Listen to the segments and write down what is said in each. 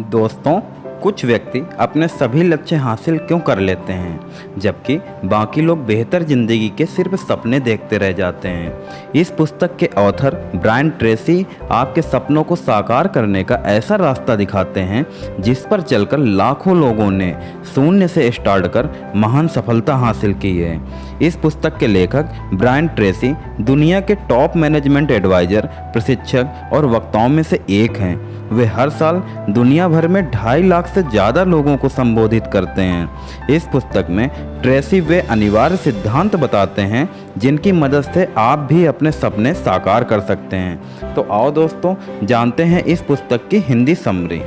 दोस्तों, कुछ व्यक्ति अपने सभी लक्ष्य हासिल क्यों कर लेते हैं जबकि बाकी लोग बेहतर जिंदगी के सिर्फ सपने देखते रह जाते हैं। इस पुस्तक के ऑथर ब्रायन ट्रेसी आपके सपनों को साकार करने का ऐसा रास्ता दिखाते हैं जिस पर चलकर लाखों लोगों ने शून्य से स्टार्ट कर महान सफलता हासिल की है। इस पुस्तक के लेखक ब्रायन ट्रेसी दुनिया के टॉप मैनेजमेंट एडवाइजर, प्रशिक्षक और वक्ताओं में से एक हैं। वे हर साल दुनिया भर में 2.5 लाख से ज़्यादा लोगों को संबोधित करते हैं। इस पुस्तक में ट्रेसी वे अनिवार्य सिद्धांत बताते हैं जिनकी मदद से आप भी अपने सपने साकार कर सकते हैं। तो आओ दोस्तों, जानते हैं इस पुस्तक की हिंदी समरी।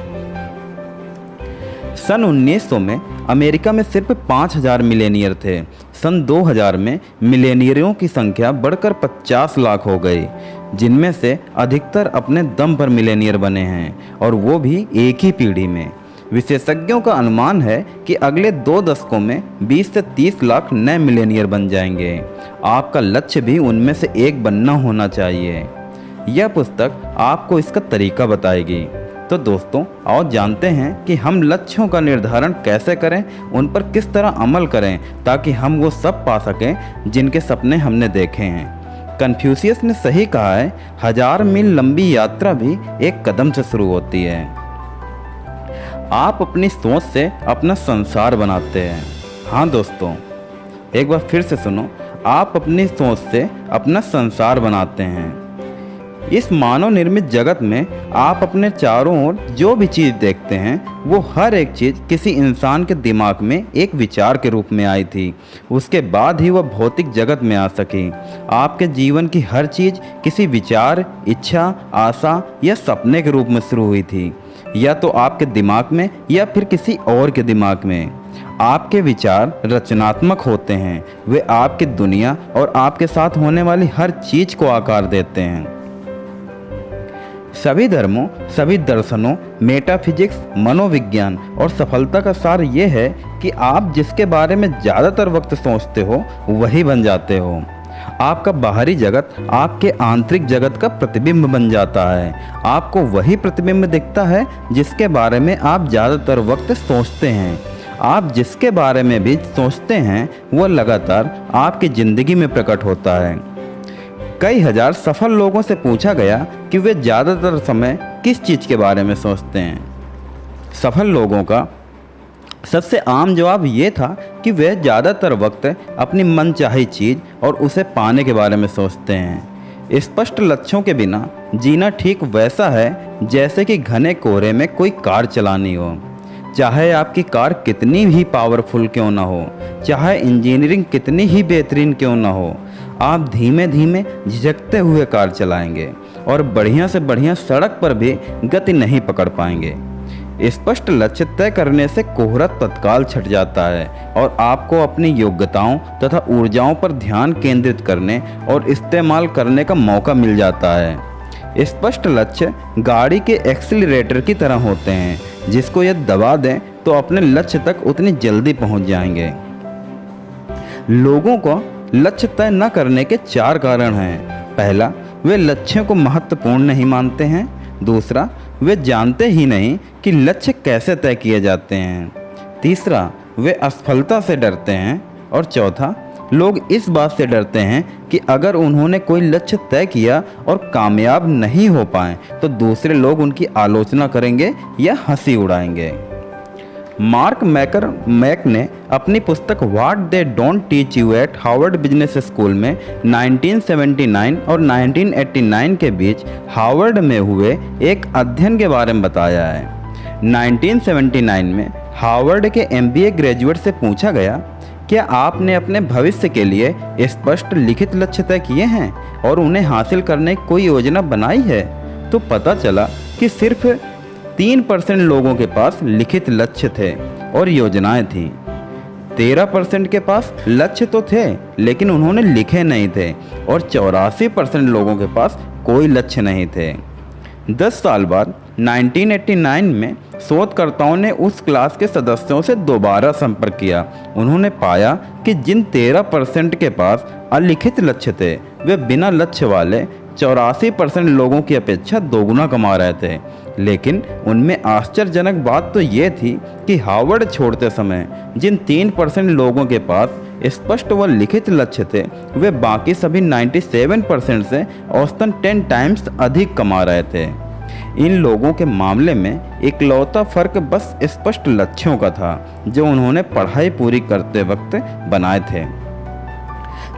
सन 1900 में अमेरिका में सिर्फ 5,000 मिलेनियर थे। सन 2000 में मिलेनियरों की संख्या बढ़कर 50 लाख हो गई, जिनमें से अधिकतर अपने दम पर मिलेनियर बने हैं और वो भी एक ही पीढ़ी में। विशेषज्ञों का अनुमान है कि अगले 2 दशकों में 20 से 30 लाख नए मिलेनियर बन जाएंगे। आपका लक्ष्य भी उनमें से एक बनना होना चाहिए। यह पुस्तक आपको इसका तरीका बताएगी। तो दोस्तों, आओ जानते हैं कि हम लक्ष्यों का निर्धारण कैसे करें, उन पर किस तरह अमल करें ताकि हम वो सब पा सकें जिनके सपने हमने देखे हैं। कन्फ्यूशियस ने सही कहा है, 1000 मील लंबी यात्रा भी एक कदम से शुरू होती है। आप अपनी सोच से अपना संसार बनाते हैं। हाँ दोस्तों, एक बार फिर से सुनो, आप अपनी सोच से अपना संसार बनाते हैं। इस मानव निर्मित जगत में आप अपने चारों ओर जो भी चीज़ देखते हैं वो हर एक चीज़ किसी इंसान के दिमाग में एक विचार के रूप में आई थी। उसके बाद ही वह भौतिक जगत में आ सकी। आपके जीवन की हर चीज़ किसी विचार, इच्छा, आशा या सपने के रूप में शुरू हुई थी, या तो आपके दिमाग में या फिर किसी और के दिमाग में। आपके विचार रचनात्मक होते हैं। वे आपकी दुनिया और आपके साथ होने वाली हर चीज़ को आकार देते हैं। सभी धर्मों, सभी दर्शनों, मेटाफिजिक्स, मनोविज्ञान और सफलता का सार ये है कि आप जिसके बारे में ज़्यादातर वक्त सोचते हो वही बन जाते हो। आपका बाहरी जगत आपके आंतरिक जगत का प्रतिबिंब बन जाता है। आपको वही प्रतिबिंब दिखता है जिसके बारे में आप ज़्यादातर वक्त सोचते हैं। आप जिसके बारे में भी सोचते हैं वह लगातार आपकी ज़िंदगी में प्रकट होता है। कई हजार सफल लोगों से पूछा गया कि वे ज़्यादातर समय किस चीज़ के बारे में सोचते हैं। सफल लोगों का सबसे आम जवाब ये था कि वे ज़्यादातर वक्त अपनी मनचाही चीज़ और उसे पाने के बारे में सोचते हैं। स्पष्ट लक्ष्यों के बिना जीना ठीक वैसा है जैसे कि घने कोहरे में कोई कार चलानी हो। चाहे आपकी कार कितनी ही पावरफुल क्यों ना हो, चाहे इंजीनियरिंग कितनी ही बेहतरीन क्यों ना हो, आप धीमे धीमे झिझकते हुए कार चलाएंगे और बढ़िया से बढ़िया सड़क पर भी गति नहीं पकड़ पाएंगे। स्पष्ट लक्ष्य तय करने से कोहरा तत्काल छट जाता है और आपको अपनी योग्यताओं तथा ऊर्जाओं पर ध्यान केंद्रित करने और इस्तेमाल करने का मौका मिल जाता है। स्पष्ट लक्ष्य गाड़ी के एक्सीलरेटर की तरह होते हैं, जिसको यदि दबा दें तो अपने लक्ष्य तक उतनी जल्दी पहुंच जाएंगे। लोगों को लक्ष्य तय न करने के 4 कारण हैं। पहला, वे लक्ष्यों को महत्वपूर्ण नहीं मानते हैं। दूसरा, वे जानते ही नहीं कि लक्ष्य कैसे तय किए जाते हैं। तीसरा, वे असफलता से डरते हैं। और चौथा, लोग इस बात से डरते हैं कि अगर उन्होंने कोई लक्ष्य तय किया और कामयाब नहीं हो पाए तो दूसरे लोग उनकी आलोचना करेंगे या हंसी उड़ाएंगे। मार्क मैक ने अपनी पुस्तक what they don't teach you eight Harvard business school में 1979 और 1989 के बीच हार्वर्ड में हुए एक अध्ययन के बारे में बताया है। 1979 में हार्वर्ड के MBA ग्रेजुएट से पूछा गया, क्या आपने अपने भविष्य के लिए स्पष्ट लिखित लक्ष्य तय किए हैं और उन्हें हासिल करने की कोई योजना बनाई है? तो पता चला कि सिर्फ 3% लोगों के पास लिखित लक्ष्य थे और योजनाएं थीं। 13% के पास लक्ष्य तो थे लेकिन उन्होंने लिखे नहीं थे और 84% लोगों के पास कोई लक्ष्य नहीं थे। 10 साल बाद 1989 में शोधकर्ताओं ने उस क्लास के सदस्यों से दोबारा संपर्क किया। उन्होंने पाया कि जिन 13% के पास अलिखित लक्ष्य थे वे बिना लक्ष्य वाले 84% लोगों की अपेक्षा दोगुना कमा रहे थे। लेकिन उनमें आश्चर्यजनक बात तो ये थी कि हार्वर्ड छोड़ते समय जिन 3% लोगों के पास स्पष्ट व लिखित लक्ष्य थे, वे बाकी सभी 97% से औसतन 10 टाइम्स अधिक कमा रहे थे। इन लोगों के मामले में इकलौता फर्क बस स्पष्ट लक्ष्यों का था जो उन्होंने पढ़ाई पूरी करते वक्त बनाए थे।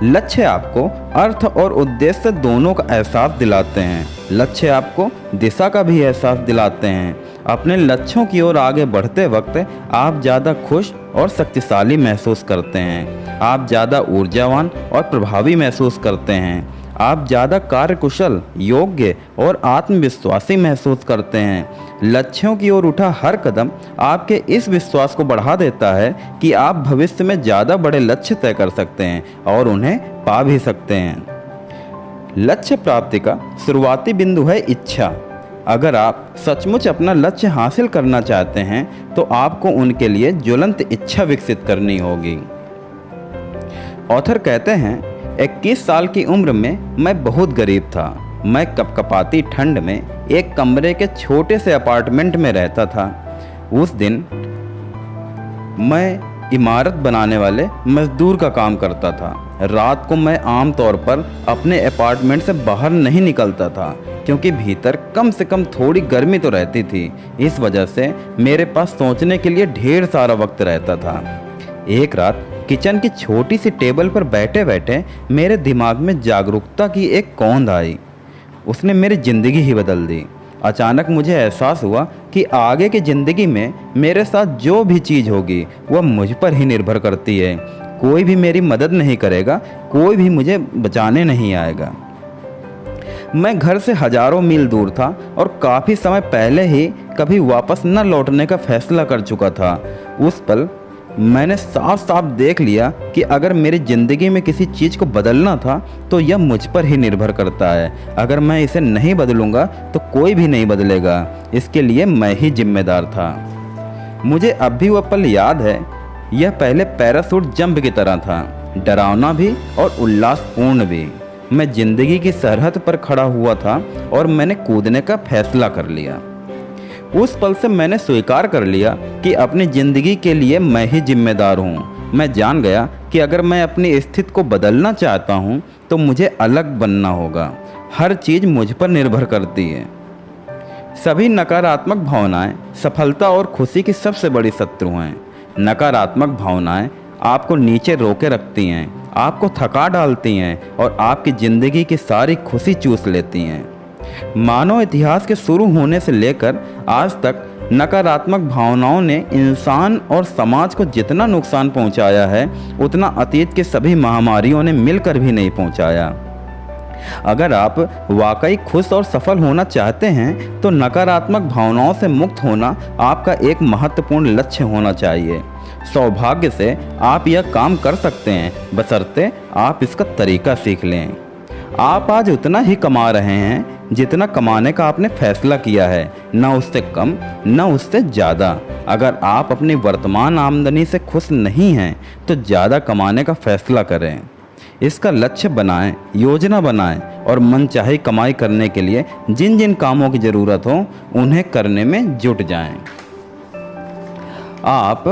लक्ष्य आपको अर्थ और उद्देश्य दोनों का एहसास दिलाते हैं। लक्ष्य आपको दिशा का भी एहसास दिलाते हैं। अपने लक्ष्यों की ओर आगे बढ़ते वक्त आप ज़्यादा खुश और शक्तिशाली महसूस करते हैं। आप ज़्यादा ऊर्जावान और प्रभावी महसूस करते हैं। आप ज़्यादा कार्यकुशल, योग्य और आत्मविश्वासी महसूस करते हैं। लक्ष्यों की ओर उठा हर कदम आपके इस विश्वास को बढ़ा देता है कि आप भविष्य में ज़्यादा बड़े लक्ष्य तय कर सकते हैं और उन्हें पा भी सकते हैं। लक्ष्य प्राप्ति का शुरुआती बिंदु है इच्छा। अगर आप सचमुच अपना लक्ष्य हासिल करना चाहते हैं तो आपको उनके लिए ज्वलंत इच्छा विकसित करनी होगी। ऑथर कहते हैं, 21 साल की उम्र में मैं बहुत गरीब था। मैं कपकपाती ठंड में एक कमरे के छोटे से अपार्टमेंट में रहता था। उस दिन मैं इमारत बनाने वाले मजदूर का काम करता था। रात को मैं आमतौर पर अपने अपार्टमेंट से बाहर नहीं निकलता था क्योंकि भीतर कम से कम थोड़ी गर्मी तो रहती थी। इस वजह से मेरे पास सोचने के लिए ढेर सारा वक्त रहता था। एक रात किचन की छोटी सी टेबल पर बैठे बैठे मेरे दिमाग में जागरूकता की एक कौंध आई। उसने मेरी ज़िंदगी ही बदल दी। अचानक मुझे एहसास हुआ कि आगे की ज़िंदगी में मेरे साथ जो भी चीज़ होगी वह मुझ पर ही निर्भर करती है। कोई भी मेरी मदद नहीं करेगा, कोई भी मुझे बचाने नहीं आएगा। मैं घर से हजारों मील दूर था और काफ़ी समय पहले ही कभी वापस न लौटने का फैसला कर चुका था। उस पल मैंने साफ साफ देख लिया कि अगर मेरी ज़िंदगी में किसी चीज़ को बदलना था तो यह मुझ पर ही निर्भर करता है। अगर मैं इसे नहीं बदलूंगा तो कोई भी नहीं बदलेगा। इसके लिए मैं ही जिम्मेदार था। मुझे अब भी वह पल याद है। यह पहले पैराशूट जंप की तरह था, डरावना भी और उल्लासपूर्ण भी। मैं ज़िंदगी की सरहद पर खड़ा हुआ था और मैंने कूदने का फैसला कर लिया। उस पल से मैंने स्वीकार कर लिया कि अपनी ज़िंदगी के लिए मैं ही जिम्मेदार हूँ। मैं जान गया कि अगर मैं अपनी स्थिति को बदलना चाहता हूँ तो मुझे अलग बनना होगा। हर चीज़ मुझ पर निर्भर करती है। सभी नकारात्मक भावनाएं सफलता और खुशी की सबसे बड़ी शत्रु हैं। नकारात्मक भावनाएं आपको नीचे रोके रखती हैं, आपको थका डालती हैं और आपकी ज़िंदगी की सारी खुशी चूस लेती हैं। मानव इतिहास के शुरू होने से लेकर आज तक नकारात्मक भावनाओं ने इंसान और समाज को जितना नुकसान पहुंचाया है उतना अतीत की सभी महामारियों ने मिलकर भी नहीं पहुंचाया। अगर आप वाकई खुश और सफल होना चाहते हैं तो नकारात्मक भावनाओं से मुक्त होना आपका एक महत्वपूर्ण लक्ष्य होना चाहिए। सौभाग्य से आप यह काम कर सकते हैं, बशर्ते आप इसका तरीका सीख लें। आप आज उतना ही कमा रहे हैं जितना कमाने का आपने फैसला किया है, न उससे कम न उससे ज़्यादा। अगर आप अपनी वर्तमान आमदनी से खुश नहीं हैं तो ज़्यादा कमाने का फैसला करें। इसका लक्ष्य बनाएं, योजना बनाएं और मनचाही कमाई करने के लिए जिन जिन कामों की ज़रूरत हो उन्हें करने में जुट जाएं। आप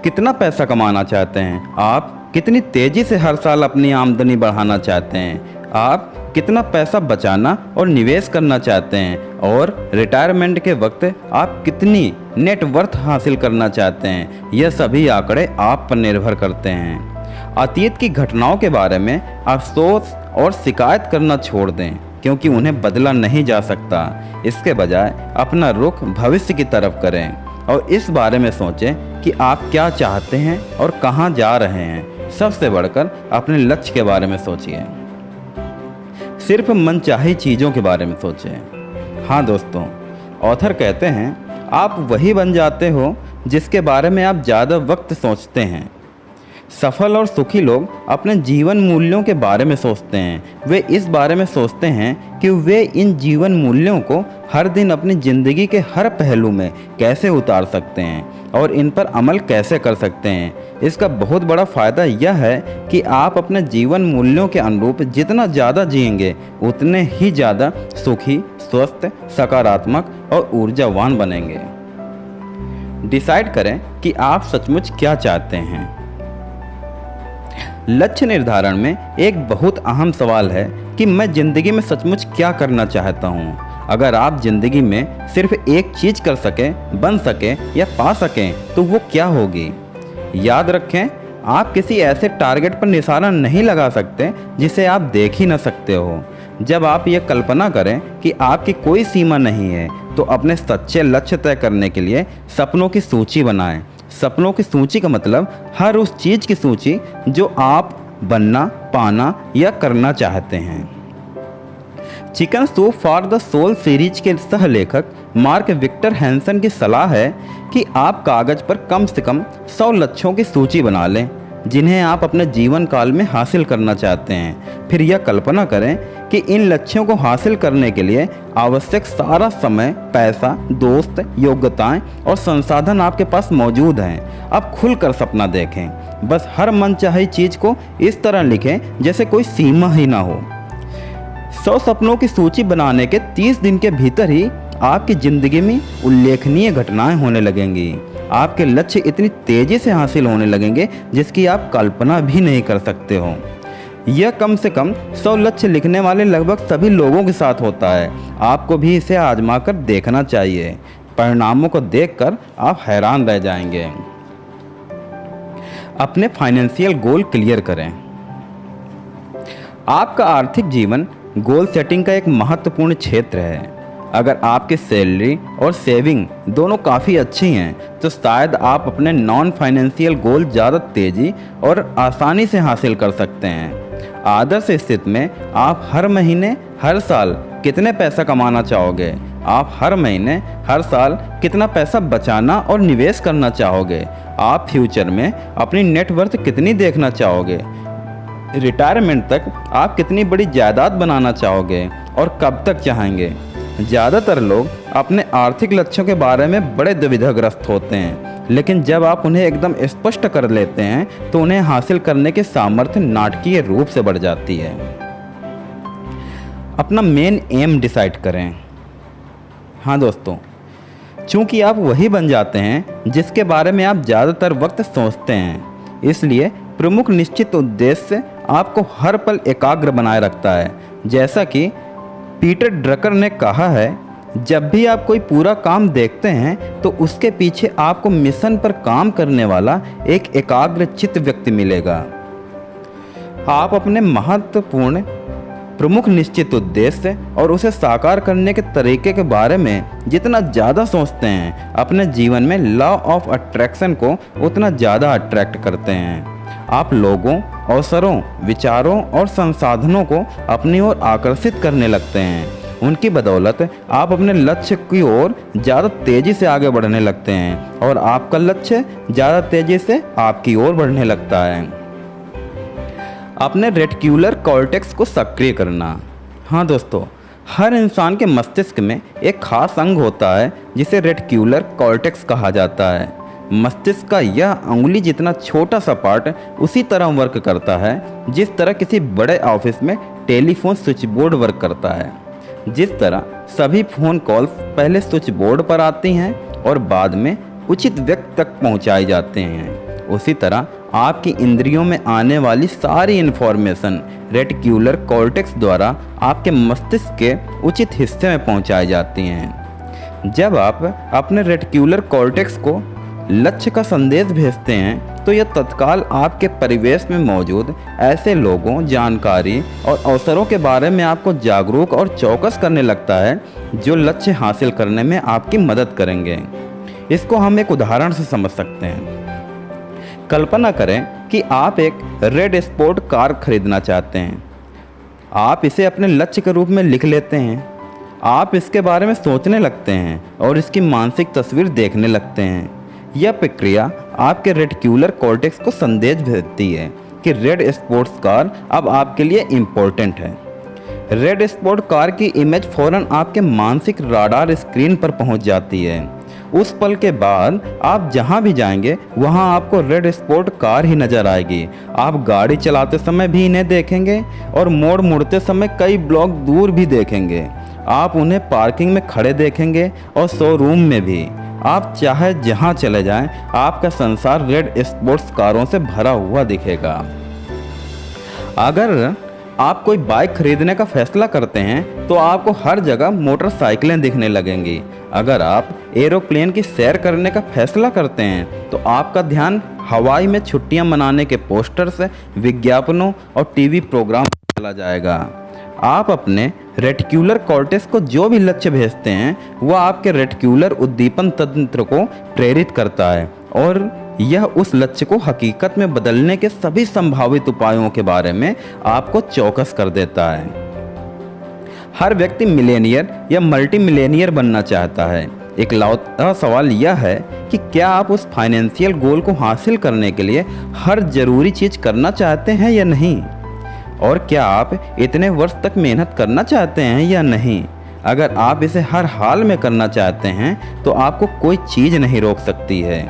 कितना पैसा कमाना चाहते हैं? आप कितनी तेज़ी से हर साल अपनी आमदनी बढ़ाना चाहते हैं? आप कितना पैसा बचाना और निवेश करना चाहते हैं? और रिटायरमेंट के वक्त आप कितनी नेटवर्थ हासिल करना चाहते हैं? यह सभी आंकड़े आप पर निर्भर करते हैं। अतीत की घटनाओं के बारे में अफसोस और शिकायत करना छोड़ दें क्योंकि उन्हें बदला नहीं जा सकता। इसके बजाय अपना रुख भविष्य की तरफ करें और इस बारे में सोचें कि आप क्या चाहते हैं और कहां जा रहे हैं। सबसे बढ़कर अपने लक्ष्य के बारे में सोचिए। सिर्फ मनचाही चीज़ों के बारे में सोचें। हाँ दोस्तों, ऑथर कहते हैं आप वही बन जाते हो जिसके बारे में आप ज़्यादा वक्त सोचते हैं। सफल और सुखी लोग अपने जीवन मूल्यों के बारे में सोचते हैं। वे इस बारे में सोचते हैं कि वे इन जीवन मूल्यों को हर दिन अपनी ज़िंदगी के हर पहलू में कैसे उतार सकते हैं और इन पर अमल कैसे कर सकते हैं। इसका बहुत बड़ा फ़ायदा यह है कि आप अपने जीवन मूल्यों के अनुरूप जितना ज़्यादा जिएंगे उतने ही ज़्यादा सुखी, स्वस्थ, सकारात्मक और ऊर्जावान बनेंगे। डिसाइड करें कि आप सचमुच क्या चाहते हैं। लक्ष्य निर्धारण में एक बहुत अहम सवाल है कि मैं ज़िंदगी में सचमुच क्या करना चाहता हूँ। अगर आप ज़िंदगी में सिर्फ एक चीज़ कर सकें, बन सकें या पा सकें तो वो क्या होगी? याद रखें, आप किसी ऐसे टारगेट पर निशाना नहीं लगा सकते जिसे आप देख ही न सकते हो। जब आप ये कल्पना करें कि आपकी कोई सीमा नहीं है तो अपने सच्चे लक्ष्य तय करने के लिए सपनों की सूची बनाएं। सपनों की सूची का मतलब हर उस चीज़ की सूची जो आप बनना, पाना या करना चाहते हैं। Chicken soup for the soul series के सह लेखक मार्क विक्टर हैंसन की सलाह है कि आप कागज़ पर कम से कम 100 लक्ष्यों की सूची बना लें जिन्हें आप अपने जीवन काल में हासिल करना चाहते हैं। फिर यह कल्पना करें कि इन लक्ष्यों को हासिल करने के लिए आवश्यक सारा समय, पैसा, दोस्त, योग्यताएं और संसाधन आपके पास मौजूद हैं। अब खुलकर सपना देखें। बस हर मनचाही चीज़ को इस तरह लिखें जैसे कोई सीमा ही ना हो। 100 सपनों की सूची बनाने के 30 दिन के भीतर ही आपकी ज़िंदगी में उल्लेखनीय घटनाएं होने लगेंगी। आपके लक्ष्य इतनी तेज़ी से हासिल होने लगेंगे जिसकी आप कल्पना भी नहीं कर सकते हो। यह कम से कम 100 लक्ष्य लिखने वाले लगभग सभी लोगों के साथ होता है। आपको भी इसे आजमा कर देखना चाहिए। परिणामों को देखकर आप हैरान रह जाएंगे। अपने फाइनेंशियल गोल क्लियर करें। आपका आर्थिक जीवन गोल सेटिंग का एक महत्वपूर्ण क्षेत्र है। अगर आपकी सैलरी और सेविंग दोनों काफ़ी अच्छी हैं तो शायद आप अपने नॉन फाइनेंशियल गोल ज़्यादा तेज़ी और आसानी से हासिल कर सकते हैं। आदर्श स्थिति में आप हर महीने, हर साल कितने पैसा कमाना चाहोगे? आप हर महीने, हर साल कितना पैसा बचाना और निवेश करना चाहोगे? आप फ्यूचर में अपनी नेटवर्थ कितनी देखना चाहोगे? रिटायरमेंट तक आप कितनी बड़ी जायदाद बनाना चाहोगे और कब तक चाहेंगे? ज़्यादातर लोग अपने आर्थिक लक्ष्यों के बारे में बड़े दुविधाग्रस्त होते हैं, लेकिन जब आप उन्हें एकदम स्पष्ट कर लेते हैं तो उन्हें हासिल करने की सामर्थ्य नाटकीय रूप से बढ़ जाती है। अपना मेन एम डिसाइड करें। हाँ दोस्तों, चूँकि आप वही बन जाते हैं जिसके बारे में आप ज़्यादातर वक्त सोचते हैं, इसलिए प्रमुख निश्चित उद्देश्य आपको हर पल एकाग्र बनाए रखता है। जैसा कि पीटर ड्रकर ने कहा है, जब भी आप कोई पूरा काम देखते हैं तो उसके पीछे आपको मिशन पर काम करने वाला एक एकाग्रचित्त व्यक्ति मिलेगा। आप अपने महत्वपूर्ण प्रमुख निश्चित उद्देश्य और उसे साकार करने के तरीके के बारे में जितना ज़्यादा सोचते हैं, अपने जीवन में लॉ ऑफ अट्रैक्शन को उतना ज़्यादा अट्रैक्ट करते हैं। आप लोगों, अवसरों, विचारों और संसाधनों को अपनी ओर आकर्षित करने लगते हैं। उनकी बदौलत आप अपने लक्ष्य की ओर ज़्यादा तेज़ी से आगे बढ़ने लगते हैं और आपका लक्ष्य ज़्यादा तेज़ी से आपकी ओर बढ़ने लगता है। अपने रेटिक्युलर कॉर्टेक्स को सक्रिय करना। हाँ दोस्तों, हर इंसान के मस्तिष्क में एक खास अंग होता है जिसे रेटिक्युलर कॉर्टेक्स कहा जाता है। मस्तिष्क का यह अंगुली जितना छोटा सा पार्ट उसी तरह वर्क करता है जिस तरह किसी बड़े ऑफिस में टेलीफोन स्विच बोर्ड वर्क करता है। जिस तरह सभी फ़ोन कॉल्स पहले स्विच बोर्ड पर आती हैं और बाद में उचित व्यक्ति तक पहुंचाई जाते हैं, उसी तरह आपकी इंद्रियों में आने वाली सारी इन्फॉर्मेशन रेटिक्युलर कॉर्टेक्स द्वारा आपके मस्तिष्क के उचित हिस्से में पहुंचाई जाती हैं। जब आप अपने रेटिक्युलर कॉर्टेक्स को लक्ष्य का संदेश भेजते हैं तो यह तत्काल आपके परिवेश में मौजूद ऐसे लोगों, जानकारी और अवसरों के बारे में आपको जागरूक और चौकस करने लगता है जो लक्ष्य हासिल करने में आपकी मदद करेंगे। इसको हम एक उदाहरण से समझ सकते हैं। कल्पना करें कि आप एक रेड स्पोर्ट कार खरीदना चाहते हैं। आप इसे अपने लक्ष्य के रूप में लिख लेते हैं। आप इसके बारे में सोचने लगते हैं और इसकी मानसिक तस्वीर देखने लगते हैं। यह प्रक्रिया आपके रेटिक्युलर कॉर्टेक्स को संदेश भेजती है कि रेड स्पोर्ट्स कार अब आपके लिए इम्पोर्टेंट है। रेड स्पोर्ट कार की इमेज फौरन आपके मानसिक राडार स्क्रीन पर पहुंच जाती है। उस पल के बाद आप जहां भी जाएंगे वहां आपको रेड स्पोर्ट कार ही नज़र आएगी। आप गाड़ी चलाते समय भी इन्हें देखेंगे और मोड़ मुड़ते समय कई ब्लॉक दूर भी देखेंगे। आप उन्हें पार्किंग में खड़े देखेंगे और शोरूम में भी। आप चाहे जहां चले जाएं, आपका संसार रेड स्पोर्ट्स कारों से भरा हुआ दिखेगा। अगर आप कोई बाइक खरीदने का फैसला करते हैं तो आपको हर जगह मोटरसाइकिलें दिखने लगेंगी। अगर आप एरोप्लेन की सैर करने का फैसला करते हैं तो आपका ध्यान हवाई में छुट्टियां मनाने के पोस्टर्स, विज्ञापनों और टीवी प्रोग्राम चला जाएगा। आप अपने रेटिक्युलर कॉर्टेक्स को जो भी लक्ष्य भेजते हैं वह आपके रेटिक्युलर उद्दीपन तंत्र को प्रेरित करता है और यह उस लक्ष्य को हकीकत में बदलने के सभी संभावित उपायों के बारे में आपको चौकस कर देता है। हर व्यक्ति मिलेनियर या मल्टी मिलेनियर बनना चाहता है। इकलौता सवाल यह है कि क्या आप उस फाइनेंशियल गोल को हासिल करने के लिए हर जरूरी चीज़ करना चाहते हैं या नहीं, और क्या आप इतने वर्ष तक मेहनत करना चाहते हैं या नहीं। अगर आप इसे हर हाल में करना चाहते हैं तो आपको कोई चीज़ नहीं रोक सकती है।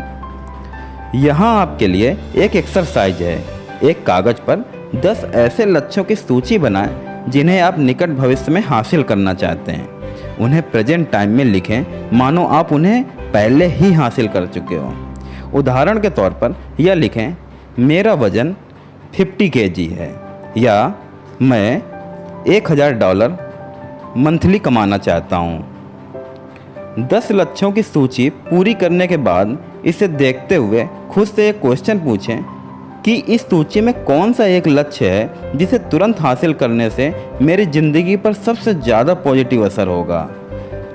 यहाँ आपके लिए एक एक्सरसाइज है। एक कागज़ पर 10 ऐसे लक्ष्यों की सूची बनाएं जिन्हें आप निकट भविष्य में हासिल करना चाहते हैं। उन्हें प्रेजेंट टाइम में लिखें मानो आप उन्हें पहले ही हासिल कर चुके हो। उदाहरण के तौर पर यह लिखें, मेरा वज़न 50 kg है, या मैं $1000 मंथली कमाना चाहता हूँ। 10 लक्ष्यों की सूची पूरी करने के बाद इसे देखते हुए खुद से एक क्वेश्चन पूछें कि इस सूची में कौन सा एक लक्ष्य है जिसे तुरंत हासिल करने से मेरी ज़िंदगी पर सबसे ज़्यादा पॉजिटिव असर होगा।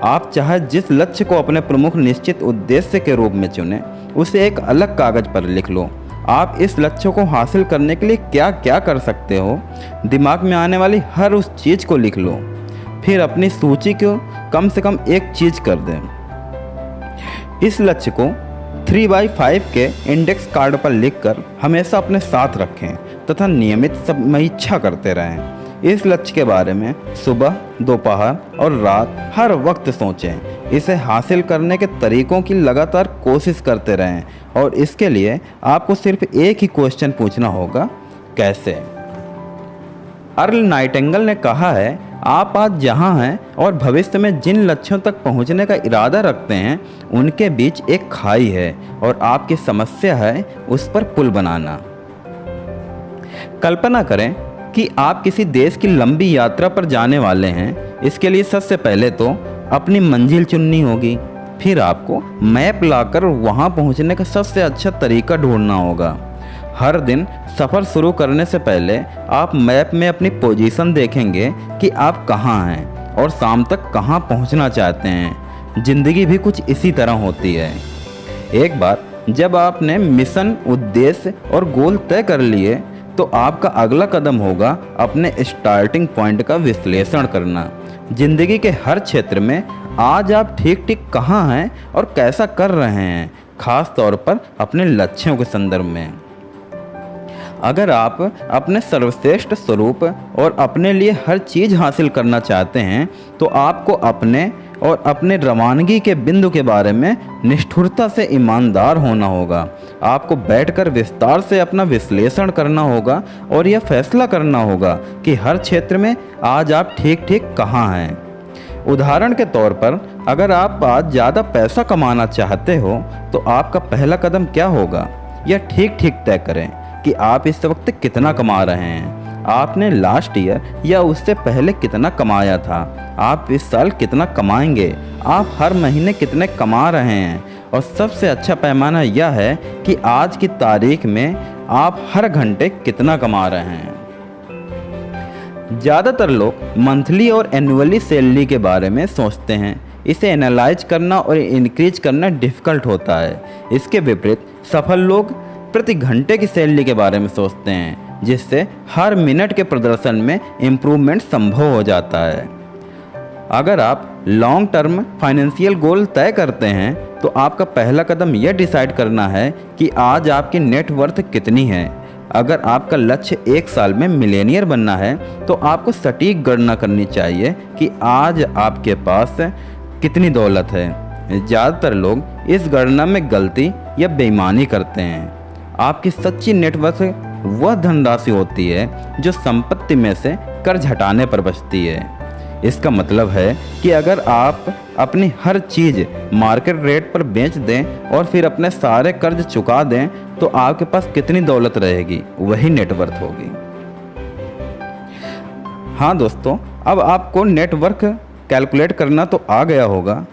आप चाहे जिस लक्ष्य को अपने प्रमुख निश्चित उद्देश्य के रूप में चुनें, उसे एक अलग कागज़ पर लिख लो। आप इस लक्ष्य को हासिल करने के लिए क्या क्या कर सकते हो, दिमाग में आने वाली हर उस चीज़ को लिख लो। फिर अपनी सूची को कम से कम एक चीज़ कर दें। इस लक्ष्य को 3x5 के इंडेक्स कार्ड पर लिखकर हमेशा अपने साथ रखें तथा नियमित समीक्षा करते रहें। इस लक्ष्य के बारे में सुबह, दोपहर और रात हर वक्त सोचें। इसे हासिल करने के तरीकों की लगातार कोशिश करते रहें और इसके लिए आपको सिर्फ एक ही क्वेश्चन पूछना होगा, कैसे। अर्ल नाइटिंगेल ने कहा है, आप आज जहां हैं और भविष्य में जिन लक्ष्यों तक पहुंचने का इरादा रखते हैं उनके बीच एक खाई है और आपकी समस्या है उस पर पुल बनाना। कल्पना करें कि आप किसी देश की लंबी यात्रा पर जाने वाले हैं। इसके लिए सबसे पहले तो अपनी मंजिल चुननी होगी। फिर आपको मैप लाकर वहां पहुंचने का सबसे अच्छा तरीका ढूंढना होगा। हर दिन सफ़र शुरू करने से पहले आप मैप में अपनी पोजीशन देखेंगे कि आप कहाँ हैं और शाम तक कहाँ पहुँचना चाहते हैं। ज़िंदगी भी कुछ इसी तरह होती है। एक बार जब आपने मिशन, उद्देश्य और गोल तय कर लिए तो आपका अगला कदम होगा अपने स्टार्टिंग पॉइंट का विश्लेषण करना। ज़िंदगी के हर क्षेत्र में आज आप ठीक ठीक कहाँ हैं और कैसा कर रहे हैं, खास तौर पर अपने लक्ष्यों के संदर्भ में। अगर आप अपने सर्वश्रेष्ठ स्वरूप और अपने लिए हर चीज़ हासिल करना चाहते हैं तो आपको अपने और अपने रवानगी के बिंदु के बारे में निष्ठुरता से ईमानदार होना होगा। आपको बैठकर विस्तार से अपना विश्लेषण करना होगा और यह फैसला करना होगा कि हर क्षेत्र में आज आप ठीक ठीक कहाँ हैं। उदाहरण के तौर पर अगर आप आज ज़्यादा पैसा कमाना चाहते हो तो आपका पहला कदम क्या होगा, यह ठीक ठीक तय करें कि आप इस वक्त कितना कमा रहे हैं। आपने लास्ट ईयर या उससे पहले कितना कमाया था, आप इस साल कितना कमाएंगे, आप हर महीने कितने कमा रहे हैं। और सबसे अच्छा पैमाना यह है कि आज की तारीख में आप हर घंटे कितना कमा रहे हैं। ज़्यादातर लोग मंथली और एनुअली सैलरी के बारे में सोचते हैं। इसे एनालाइज करना और इंक्रीज करना डिफ़िकल्ट होता है। इसके विपरीत सफल लोग प्रति घंटे की सैलरी के बारे में सोचते हैं, जिससे हर मिनट के प्रदर्शन में इम्प्रूवमेंट संभव हो जाता है। अगर आप लॉन्ग टर्म फाइनेंशियल गोल तय करते हैं तो आपका पहला कदम यह डिसाइड करना है कि आज आपकी नेटवर्थ कितनी है। अगर आपका लक्ष्य 1 साल में मिलेनियर बनना है तो आपको सटीक गणना करनी चाहिए कि आज आपके पास कितनी दौलत है। ज़्यादातर लोग इस गणना में गलती या बेईमानी करते हैं। आपकी सच्ची नेटवर्थ वह धनराशि होती है जो संपत्ति में से कर्ज हटाने पर बचती है। इसका मतलब है कि अगर आप अपनी हर चीज़ मार्केट रेट पर बेच दें और फिर अपने सारे कर्ज चुका दें तो आपके पास कितनी दौलत रहेगी, वही नेटवर्थ होगी। हाँ दोस्तों, अब आपको नेटवर्थ कैलकुलेट करना तो आ गया होगा।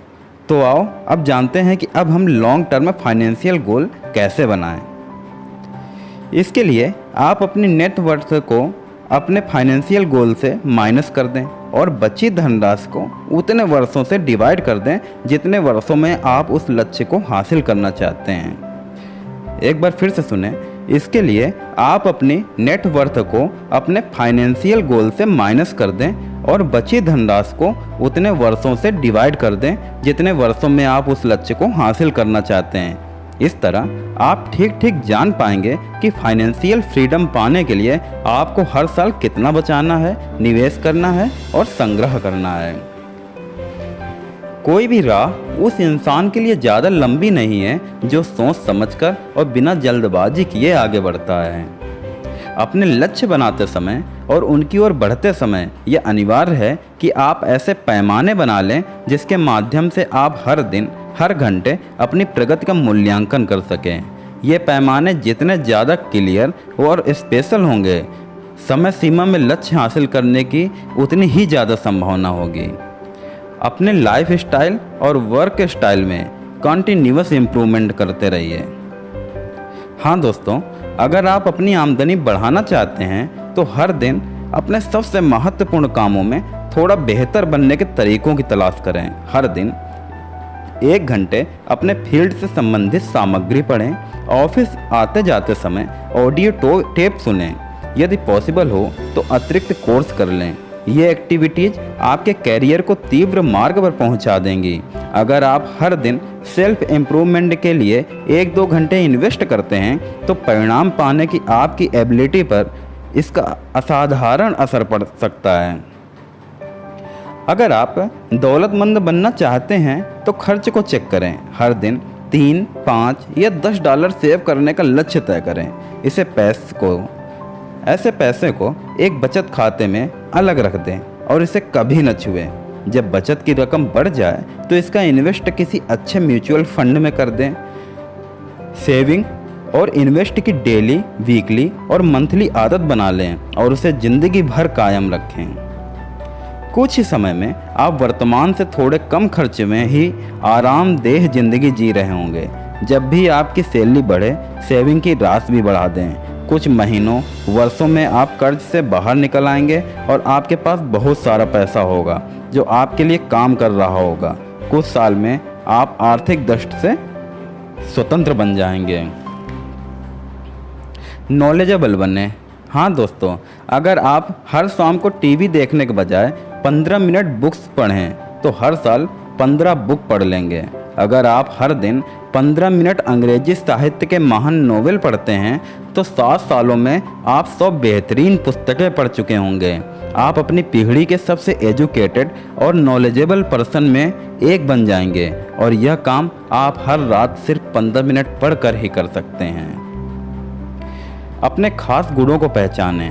तो आओ अब जानते हैं कि अब हम लॉन्ग टर्म फाइनेंशियल गोल कैसे बनाएं। इसके लिए आप अपनी नेटवर्थ को अपने फाइनेंशियल गोल से माइनस कर दें और बची धनराशि को उतने वर्षों से डिवाइड कर दें जितने वर्षों में आप उस लक्ष्य को हासिल करना चाहते हैं। एक बार फिर से सुने। इसके लिए आप अपनी नेटवर्थ को अपने फाइनेंशियल गोल से माइनस कर दें और बची धनराशि को उतने वर्षों से डिवाइड कर दें जितने वर्षों में आप उस लक्ष्य को हासिल करना चाहते हैं। इस तरह आप ठीक जान पाएंगे कि फाइनेंशियल फ्रीडम पाने के लिए आपको हर साल कितना बचाना है, निवेश करना है और संग्रह करना है। कोई भी राह उस इंसान के लिए ज़्यादा लंबी नहीं है जो सोच समझकर और बिना जल्दबाजी किए आगे बढ़ता है। अपने लक्ष्य बनाते समय और उनकी ओर बढ़ते समय यह अनिवार्य है कि आप ऐसे पैमाने बना लें जिसके माध्यम से आप हर दिन हर घंटे अपनी प्रगति का मूल्यांकन कर सकें। ये पैमाने जितने ज़्यादा क्लियर और स्पेशल होंगे, समय सीमा में लक्ष्य हासिल करने की उतनी ही ज़्यादा संभावना होगी। अपने लाइफ स्टाइल और वर्क स्टाइल में कंटिन्यूअस इम्प्रूवमेंट करते रहिए। हाँ दोस्तों, अगर आप अपनी आमदनी बढ़ाना चाहते हैं तो हर दिन अपने सबसे महत्वपूर्ण कामों में थोड़ा बेहतर बनने के तरीकों की तलाश करें। हर दिन 1 घंटे अपने फील्ड से संबंधित सामग्री पढ़ें। ऑफिस आते जाते समय ऑडियो टेप सुनें। यदि पॉसिबल हो तो अतिरिक्त कोर्स कर लें। ये एक्टिविटीज़ आपके कैरियर को तीव्र मार्ग पर पहुंचा देंगी। अगर आप हर दिन सेल्फ इम्प्रूवमेंट के लिए 1-2 घंटे इन्वेस्ट करते हैं तो परिणाम पाने की आपकी एबिलिटी पर इसका असाधारण असर पड़ सकता है। अगर आप दौलतमंद बनना चाहते हैं तो खर्च को चेक करें। हर दिन 3, 5 या $10 सेव करने का लक्ष्य तय करें। ऐसे पैसे को एक बचत खाते में अलग रख दें और इसे कभी न छुएं। जब बचत की रकम बढ़ जाए तो इसका इन्वेस्ट किसी अच्छे म्यूचुअल फंड में कर दें। सेविंग और इन्वेस्ट की डेली, वीकली और मंथली आदत बना लें और उसे ज़िंदगी भर कायम रखें। कुछ ही समय में आप वर्तमान से थोड़े कम खर्च में ही आरामदेह ज़िंदगी जी रहे होंगे। जब भी आपकी सैलरी बढ़े, सेविंग की राशि भी बढ़ा दें। कुछ महीनों, वर्षों में आप कर्ज से बाहर निकल आएंगे और आपके पास बहुत सारा पैसा होगा जो आपके लिए काम कर रहा होगा। कुछ साल में आप आर्थिक दृष्टि से स्वतंत्र बन जाएंगे। नॉलेजेबल बने। हाँ दोस्तों, अगर आप हर शाम को टीवी देखने के बजाय 15 मिनट बुक्स पढ़ें तो हर साल 15 बुक पढ़ लेंगे। अगर आप हर दिन 15 मिनट अंग्रेजी साहित्य के महान नोवेल पढ़ते हैं तो 7 सालों में आप 100 बेहतरीन पुस्तकें पढ़ चुके होंगे। आप अपनी पीढ़ी के सबसे एजुकेटेड और नॉलेजेबल पर्सन में एक बन जाएंगे और यह काम आप हर रात सिर्फ 15 मिनट पढ़ कर ही कर सकते हैं। अपने खास गुणों को पहचानें।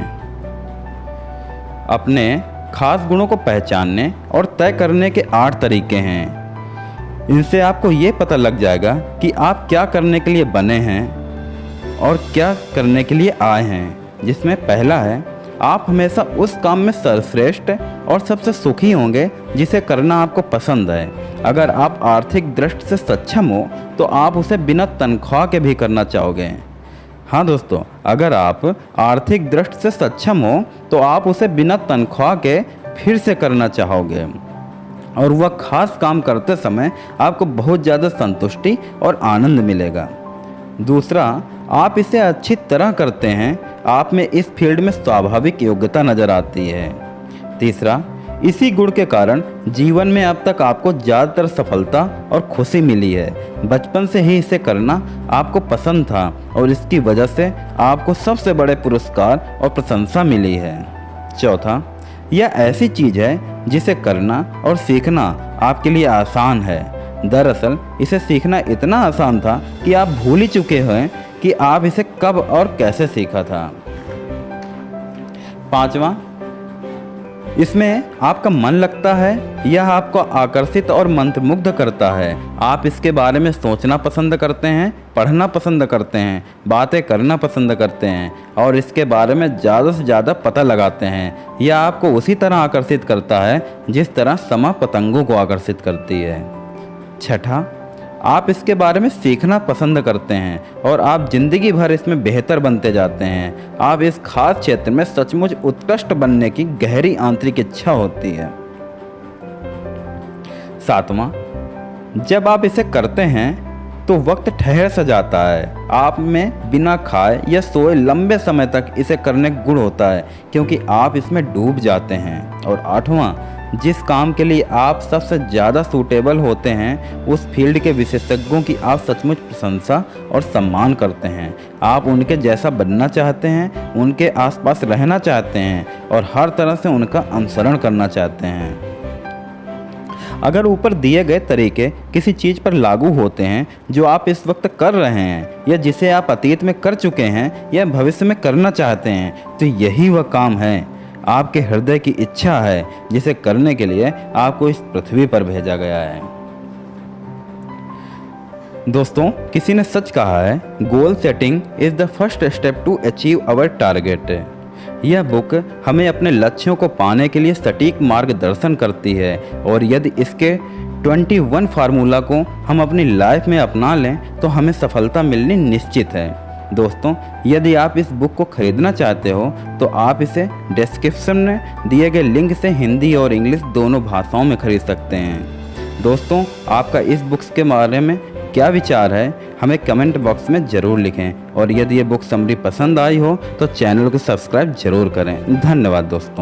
अपने खास गुणों को पहचानने और तय करने के 8 तरीके हैं। इनसे आपको ये पता लग जाएगा कि आप क्या करने के लिए बने हैं और क्या करने के लिए आए हैं। जिसमें पहला है, आप हमेशा उस काम में सर्वश्रेष्ठ और सबसे सुखी होंगे जिसे करना आपको पसंद है। अगर आप आर्थिक दृष्टि से सक्षम हो तो आप उसे बिना तनख्वाह के भी करना चाहोगे। हाँ दोस्तों, अगर आप आर्थिक दृष्टि से सक्षम हो तो आप उसे बिना तनख्वाह के फिर से करना चाहोगे और वह खास काम करते समय आपको बहुत ज़्यादा संतुष्टि और आनंद मिलेगा। दूसरा, आप इसे अच्छी तरह करते हैं। आप में इस फील्ड में स्वाभाविक योग्यता नज़र आती है। तीसरा, इसी गुण के कारण जीवन में अब तक आपको ज़्यादातर सफलता और खुशी मिली है। बचपन से ही इसे करना आपको पसंद था और इसकी वजह से आपको सबसे बड़े पुरस्कार और प्रशंसा मिली है। चौथा, यह ऐसी चीज़ है जिसे करना और सीखना आपके लिए आसान है। दरअसल इसे सीखना इतना आसान था कि आप भूल ही चुके हैं कि आप इसे कब और कैसे सीखा था। पांचवा, इसमें आपका मन लगता है। यह आपको आकर्षित और मंत्रमुग्ध करता है। आप इसके बारे में सोचना पसंद करते हैं, पढ़ना पसंद करते हैं, बातें करना पसंद करते हैं और इसके बारे में ज़्यादा से ज़्यादा पता लगाते हैं। यह आपको उसी तरह आकर्षित करता है जिस तरह समा पतंगों को आकर्षित करती है। छठा, आप इसके बारे में सीखना पसंद करते हैं और आप जिंदगी भर इसमें बेहतर बनते जाते हैं। आप इस खास क्षेत्र में सचमुच उत्कृष्ट बनने की गहरी आंतरिक इच्छा होती है। सातवां, जब आप इसे करते हैं तो वक्त ठहर सा जाता है। आप में बिना खाए या सोए लंबे समय तक इसे करने का गुण होता है क्योंकि आप इसमें डूब जाते हैं। और आठवां, जिस काम के लिए आप सबसे ज़्यादा सूटेबल होते हैं उस फील्ड के विशेषज्ञों की आप सचमुच प्रशंसा और सम्मान करते हैं। आप उनके जैसा बनना चाहते हैं, उनके आसपास रहना चाहते हैं और हर तरह से उनका अनुसरण करना चाहते हैं। अगर ऊपर दिए गए तरीके किसी चीज़ पर लागू होते हैं जो आप इस वक्त कर रहे हैं या जिसे आप अतीत में कर चुके हैं या भविष्य में करना चाहते हैं तो यही वह काम है। आपके हृदय की इच्छा है जिसे करने के लिए आपको इस पृथ्वी पर भेजा गया है। दोस्तों, किसी ने सच कहा है, goal setting is the first step to achieve our target. यह बुक हमें अपने लक्ष्यों को पाने के लिए सटीक मार्गदर्शन करती है और यदि इसके 21 फार्मूला को हम अपनी लाइफ में अपना लें तो हमें सफलता मिलनी निश्चित है। दोस्तों, यदि आप इस बुक को खरीदना चाहते हो तो आप इसे डिस्क्रिप्शन में दिए गए लिंक से हिंदी और इंग्लिश दोनों भाषाओं में खरीद सकते हैं। दोस्तों, आपका इस बुक्स के बारे में क्या विचार है हमें कमेंट बॉक्स में ज़रूर लिखें और यदि ये बुक समरी पसंद आई हो तो चैनल को सब्सक्राइब ज़रूर करें। धन्यवाद दोस्तों।